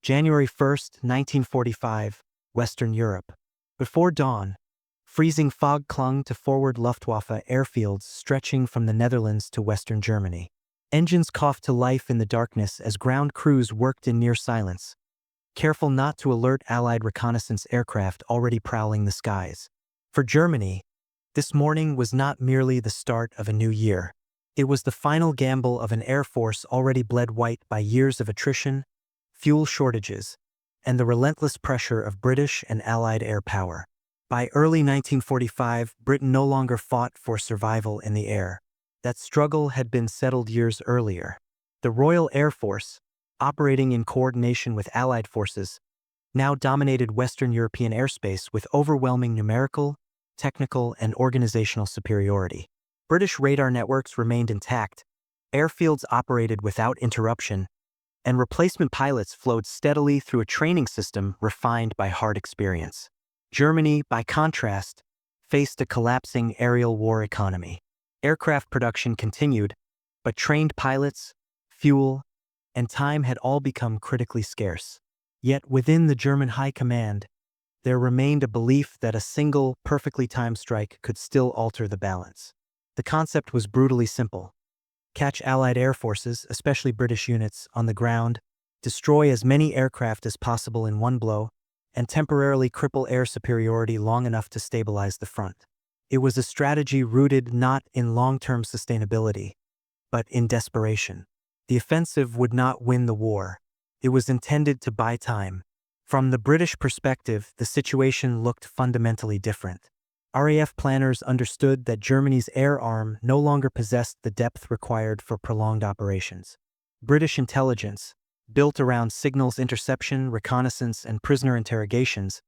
January 1st, 1945, Western Europe. Before dawn, freezing fog clung to forward Luftwaffe airfields stretching from the Netherlands to western Germany. Engines coughed to life in the darkness as ground crews worked in near silence, careful not to alert Allied reconnaissance aircraft already prowling the skies. For Germany, this morning was not merely the start of a new year. It was the final gamble of an air force already bled white by years of attrition, fuel shortages, and the relentless pressure of British and Allied air power. By early 1945, Britain no longer fought for survival in the air. That struggle had been settled years earlier. The Royal Air Force, operating in coordination with Allied forces, now dominated Western European airspace with overwhelming numerical, technical, and organizational superiority. British radar networks remained intact, airfields operated without interruption, and replacement pilots flowed steadily through a training system refined by hard experience. Germany, by contrast, faced a collapsing aerial war economy. Aircraft production continued, but trained pilots, fuel, and time had all become critically scarce. Yet within the German high command, there remained a belief that a single, perfectly timed strike could still alter the balance. The concept was brutally simple. Catch Allied air forces, especially British units, on the ground, destroy as many aircraft as possible in one blow, and temporarily cripple air superiority long enough to stabilize the front. It was a strategy rooted not in long-term sustainability, but in desperation. The offensive would not win the war. It was intended to buy time. From the British perspective, the situation looked fundamentally different. RAF planners understood that Germany's air arm no longer possessed the depth required for prolonged operations. British intelligence, built around signals interception, reconnaissance, and prisoner interrogations,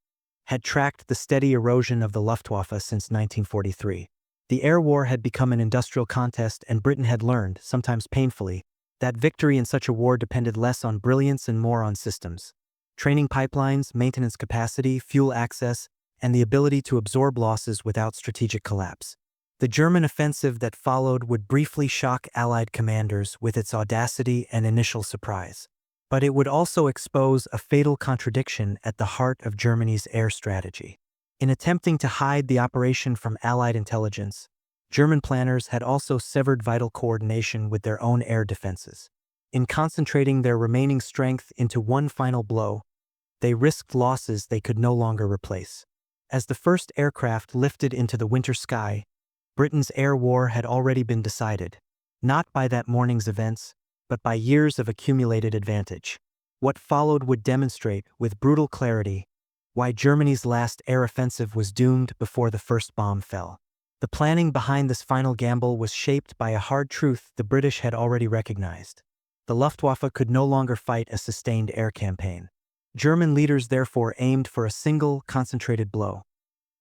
had tracked the steady erosion of the Luftwaffe since 1943. The air war had become an industrial contest, and Britain had learned, sometimes painfully, that victory in such a war depended less on brilliance and more on systems. Training pipelines, maintenance capacity, fuel access, and the ability to absorb losses without strategic collapse. The German offensive that followed would briefly shock Allied commanders with its audacity and initial surprise. But it would also expose a fatal contradiction at the heart of Germany's air strategy. In attempting to hide the operation from Allied intelligence, German planners had also severed vital coordination with their own air defenses. In concentrating their remaining strength into one final blow, they risked losses they could no longer replace. As the first aircraft lifted into the winter sky, Britain's air war had already been decided, not by that morning's events, but by years of accumulated advantage. What followed would demonstrate, with brutal clarity, why Germany's last air offensive was doomed before the first bomb fell. The planning behind this final gamble was shaped by a hard truth the British had already recognized. The Luftwaffe could no longer fight a sustained air campaign. German leaders therefore aimed for a single, concentrated blow,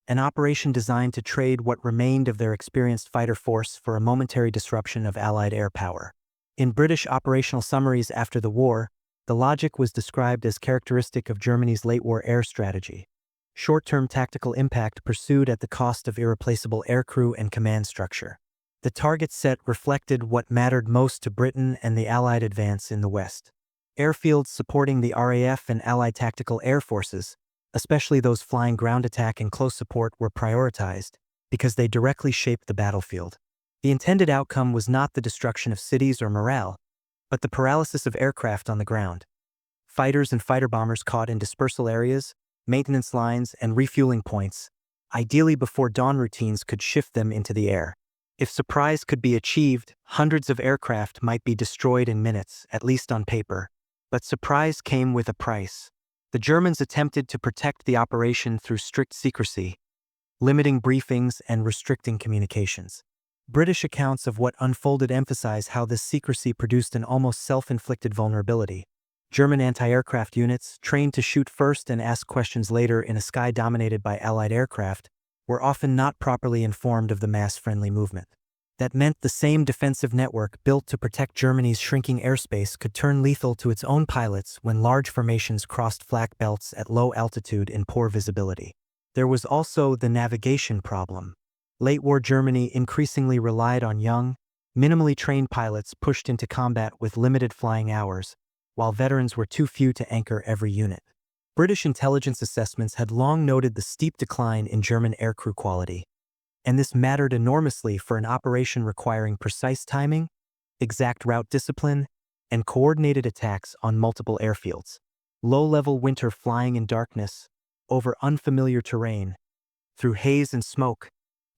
an operation designed to trade what remained of their experienced fighter force for a momentary disruption of Allied air power. In British operational summaries after the war, the logic was described as characteristic of Germany's late-war air strategy. Short-term tactical impact pursued at the cost of irreplaceable aircrew and command structure. The target set reflected what mattered most to Britain and the Allied advance in the West. Airfields supporting the RAF and Allied tactical air forces, especially those flying ground attack and close support, were prioritized because they directly shaped the battlefield. The intended outcome was not the destruction of cities or morale, but the paralysis of aircraft on the ground. Fighters and fighter bombers caught in dispersal areas, maintenance lines, and refueling points, ideally before dawn routines could shift them into the air. If surprise could be achieved, hundreds of aircraft might be destroyed in minutes, at least on paper. But surprise came with a price. The Germans attempted to protect the operation through strict secrecy, limiting briefings and restricting communications. British accounts of what unfolded emphasize how this secrecy produced an almost self-inflicted vulnerability. German anti-aircraft units, trained to shoot first and ask questions later in a sky dominated by Allied aircraft, were often not properly informed of the mass-friendly movement. That meant the same defensive network built to protect Germany's shrinking airspace could turn lethal to its own pilots when large formations crossed flak belts at low altitude in poor visibility. There was also the navigation problem. Late-war Germany increasingly relied on young, minimally trained pilots pushed into combat with limited flying hours, while veterans were too few to anchor every unit. British intelligence assessments had long noted the steep decline in German aircrew quality, and this mattered enormously for an operation requiring precise timing, exact route discipline, and coordinated attacks on multiple airfields. Low-level winter flying in darkness, over unfamiliar terrain, through haze and smoke,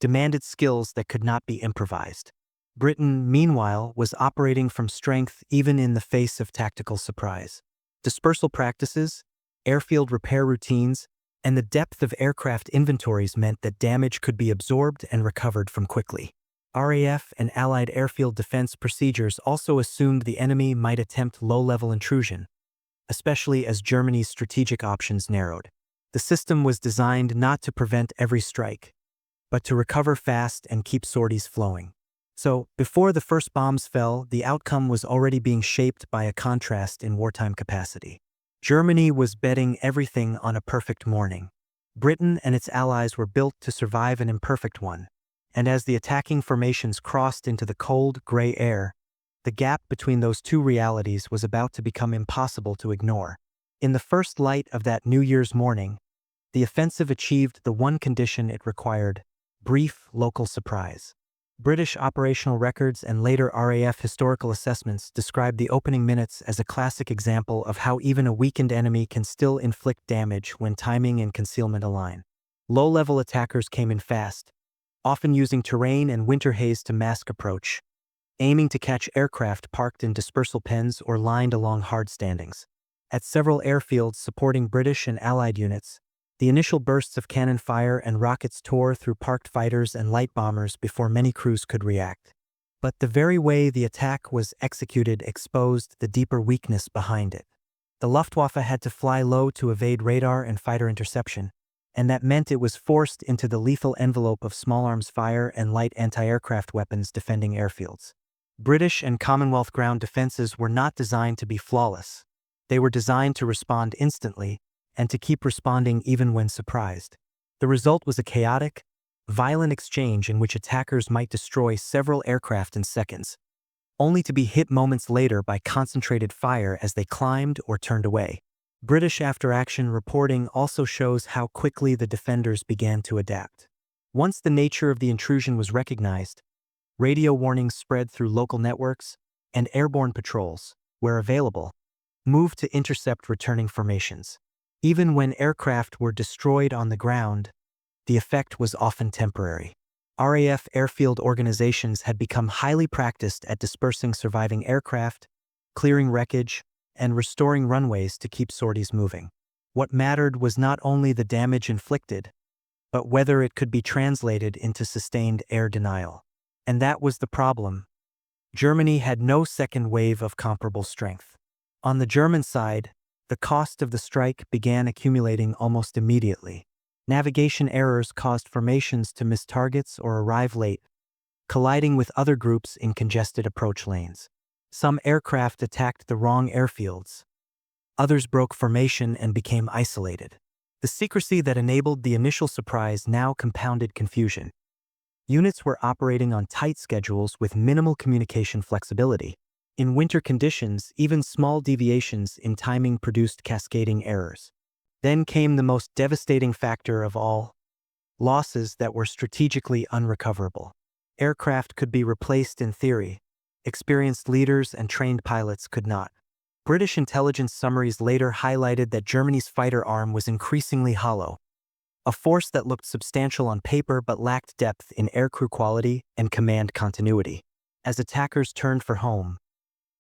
demanded skills that could not be improvised. Britain, meanwhile, was operating from strength even in the face of tactical surprise. Dispersal practices, airfield repair routines, and the depth of aircraft inventories meant that damage could be absorbed and recovered from quickly. RAF and Allied airfield defense procedures also assumed the enemy might attempt low-level intrusion, especially as Germany's strategic options narrowed. The system was designed not to prevent every strike, but to recover fast and keep sorties flowing. So, before the first bombs fell, the outcome was already being shaped by a contrast in wartime capacity. Germany was betting everything on a perfect morning. Britain and its allies were built to survive an imperfect one, and as the attacking formations crossed into the cold, gray air, the gap between those two realities was about to become impossible to ignore. In the first light of that New Year's morning, the offensive achieved the one condition it required: brief local surprise. British operational records and later RAF historical assessments describe the opening minutes as a classic example of how even a weakened enemy can still inflict damage when timing and concealment align. Low-level attackers came in fast, often using terrain and winter haze to mask approach, aiming to catch aircraft parked in dispersal pens or lined along hard standings. At several airfields supporting British and Allied units, the initial bursts of cannon fire and rockets tore through parked fighters and light bombers before many crews could react. But the very way the attack was executed exposed the deeper weakness behind it. The Luftwaffe had to fly low to evade radar and fighter interception, and that meant it was forced into the lethal envelope of small arms fire and light anti-aircraft weapons defending airfields. British and Commonwealth ground defenses were not designed to be flawless. They were designed to respond instantly, and to keep responding even when surprised. The result was a chaotic, violent exchange in which attackers might destroy several aircraft in seconds, only to be hit moments later by concentrated fire as they climbed or turned away. British after-action reporting also shows how quickly the defenders began to adapt. Once the nature of the intrusion was recognized, radio warnings spread through local networks, and airborne patrols, where available, moved to intercept returning formations. Even when aircraft were destroyed on the ground, the effect was often temporary. RAF airfield organizations had become highly practiced at dispersing surviving aircraft, clearing wreckage, and restoring runways to keep sorties moving. What mattered was not only the damage inflicted, but whether it could be translated into sustained air denial. And that was the problem. Germany had no second wave of comparable strength. On the German side, the cost of the strike began accumulating almost immediately. Navigation errors caused formations to miss targets or arrive late, colliding with other groups in congested approach lanes. Some aircraft attacked the wrong airfields. Others broke formation and became isolated. The secrecy that enabled the initial surprise now compounded confusion. Units were operating on tight schedules with minimal communication flexibility. In winter conditions, even small deviations in timing produced cascading errors. Then came the most devastating factor of all: losses that were strategically unrecoverable. Aircraft could be replaced in theory. Experienced leaders and trained pilots could not. British intelligence summaries later highlighted that Germany's fighter arm was increasingly hollow, a force that looked substantial on paper but lacked depth in aircrew quality and command continuity. As attackers turned for home,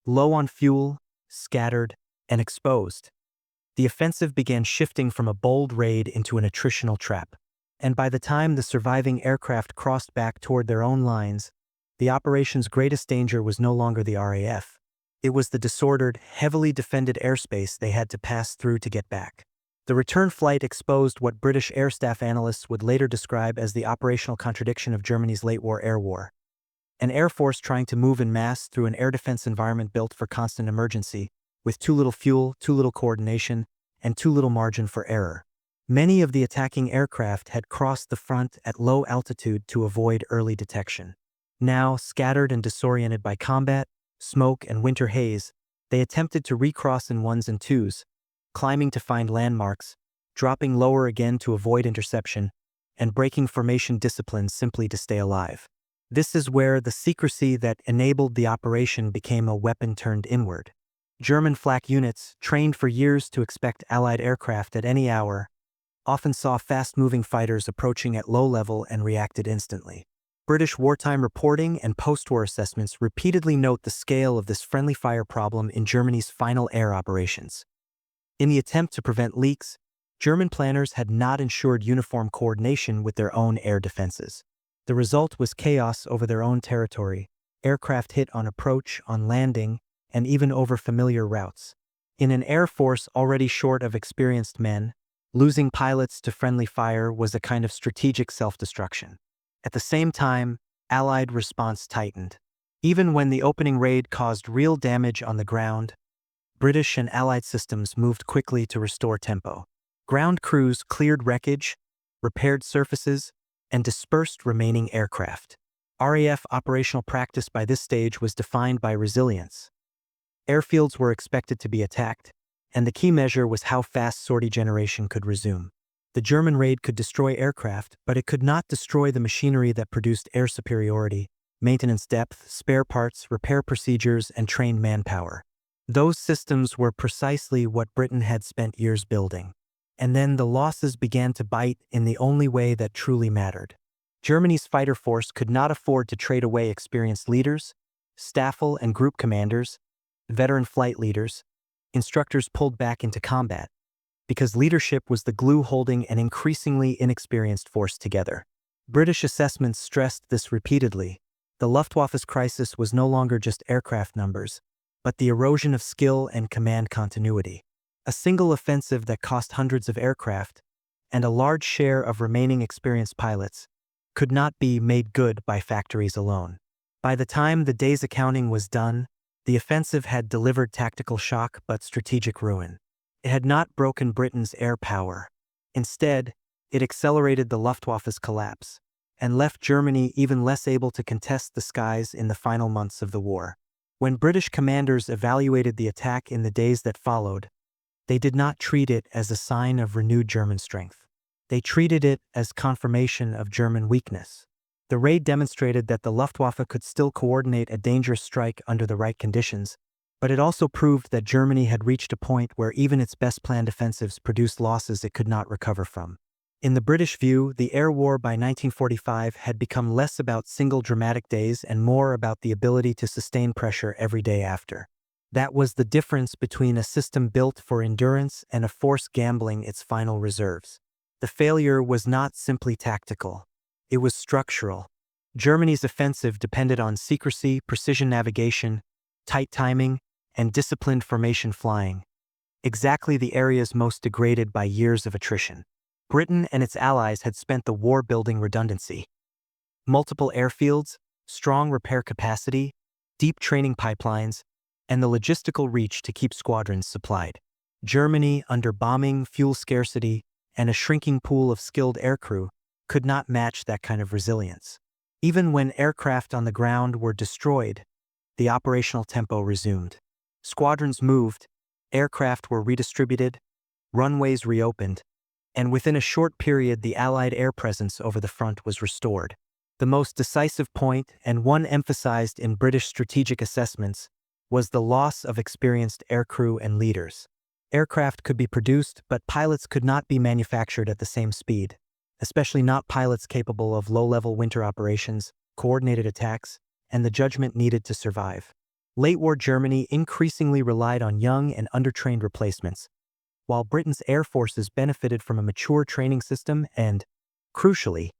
low on fuel, scattered, and exposed, the offensive began shifting from a bold raid into an attritional trap. And by the time the surviving aircraft crossed back toward their own lines, the operation's greatest danger was no longer the RAF. It was the disordered, heavily defended airspace they had to pass through to get back. The return flight exposed what British air staff analysts would later describe as the operational contradiction of Germany's late-war air war. An air force trying to move en masse through an air defense environment built for constant emergency, with too little fuel, too little coordination, and too little margin for error. Many of the attacking aircraft had crossed the front at low altitude to avoid early detection. Now, scattered and disoriented by combat, smoke, and winter haze, They attempted to recross in ones and twos, climbing to find landmarks, dropping lower again to avoid interception, and breaking formation disciplines simply to stay alive. This is where the secrecy that enabled the operation became a weapon turned inward. German flak units, trained for years to expect Allied aircraft at any hour, often saw fast-moving fighters approaching at low level and reacted instantly. British wartime reporting and post-war assessments repeatedly note the scale of this friendly fire problem in Germany's final air operations. In the attempt to prevent leaks, German planners had not ensured uniform coordination with their own air defenses. The result was chaos over their own territory, aircraft hit on approach, on landing, and even over familiar routes. In an air force already short of experienced men, losing pilots to friendly fire was a kind of strategic self-destruction. At the same time, Allied response tightened. Even when the opening raid caused real damage on the ground, British and Allied systems moved quickly to restore tempo. Ground crews cleared wreckage, repaired surfaces, and dispersed remaining aircraft. RAF operational practice by this stage was defined by resilience. Airfields were expected to be attacked, and the key measure was how fast sortie generation could resume. The German raid could destroy aircraft, but it could not destroy the machinery that produced air superiority, maintenance depth, spare parts, repair procedures, and trained manpower. Those systems were precisely what Britain had spent years building. And then the losses began to bite in the only way that truly mattered. Germany's fighter force could not afford to trade away experienced leaders, staffel and group commanders, veteran flight leaders, instructors pulled back into combat, because leadership was the glue holding an increasingly inexperienced force together. British assessments stressed this repeatedly. The Luftwaffe's crisis was no longer just aircraft numbers, but the erosion of skill and command continuity. A single offensive that cost hundreds of aircraft, and a large share of remaining experienced pilots, could not be made good by factories alone. By the time the day's accounting was done, the offensive had delivered tactical shock but strategic ruin. It had not broken Britain's air power. Instead, it accelerated the Luftwaffe's collapse, and left Germany even less able to contest the skies in the final months of the war. When British commanders evaluated the attack in the days that followed, they did not treat it as a sign of renewed German strength. They treated it as confirmation of German weakness. The raid demonstrated that the Luftwaffe could still coordinate a dangerous strike under the right conditions, but it also proved that Germany had reached a point where even its best planned offensives produced losses it could not recover from. In the British view, the air war by 1945 had become less about single dramatic days and more about the ability to sustain pressure every day after. That was the difference between a system built for endurance and a force gambling its final reserves. The failure was not simply tactical. It was structural. Germany's offensive depended on secrecy, precision navigation, tight timing, and disciplined formation flying, exactly the areas most degraded by years of attrition. Britain and its allies had spent the war building redundancy. Multiple airfields, strong repair capacity, deep training pipelines, and the logistical reach to keep squadrons supplied. Germany, under bombing, fuel scarcity, and a shrinking pool of skilled aircrew, could not match that kind of resilience. Even when aircraft on the ground were destroyed, the operational tempo resumed. Squadrons moved, aircraft were redistributed, runways reopened, and within a short period the Allied air presence over the front was restored. The most decisive point, and one emphasized in British strategic assessments, was the loss of experienced aircrew and leaders. Aircraft could be produced, but pilots could not be manufactured at the same speed, especially not pilots capable of low-level winter operations, coordinated attacks, and the judgment needed to survive. Late-war Germany increasingly relied on young and undertrained replacements, while Britain's air forces benefited from a mature training system and, crucially,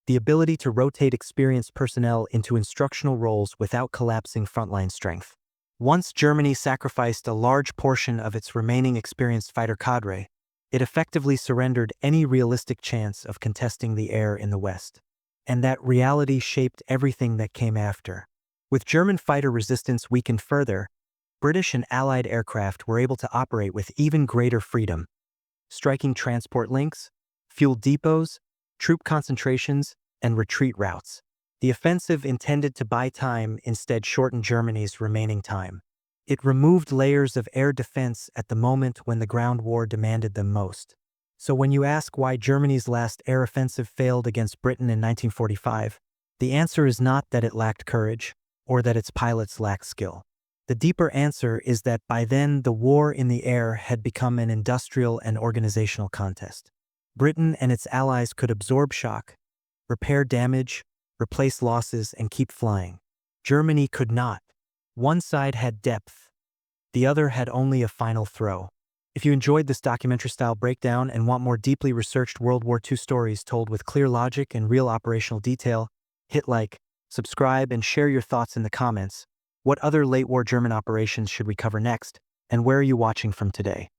the ability to rotate experienced personnel into instructional roles without collapsing frontline strength. Once Germany sacrificed a large portion of its remaining experienced fighter cadre, it effectively surrendered any realistic chance of contesting the air in the West. And that reality shaped everything that came after. With German fighter resistance weakened further, British and Allied aircraft were able to operate with even greater freedom, striking transport links, fuel depots, troop concentrations, and retreat routes. The offensive intended to buy time instead shortened Germany's remaining time. It removed layers of air defense at the moment when the ground war demanded them most. So when you ask why Germany's last air offensive failed against Britain in 1945, the answer is not that it lacked courage or that its pilots lacked skill. The deeper answer is that by then the war in the air had become an industrial and organizational contest. Britain and its allies could absorb shock, repair damage, replace losses, and keep flying. Germany could not. One side had depth, the other had only a final throw. If you enjoyed this documentary-style breakdown and want more deeply researched World War II stories told with clear logic and real operational detail, hit like, subscribe, and share your thoughts in the comments. What other late-war German operations should we cover next, and where are you watching from today?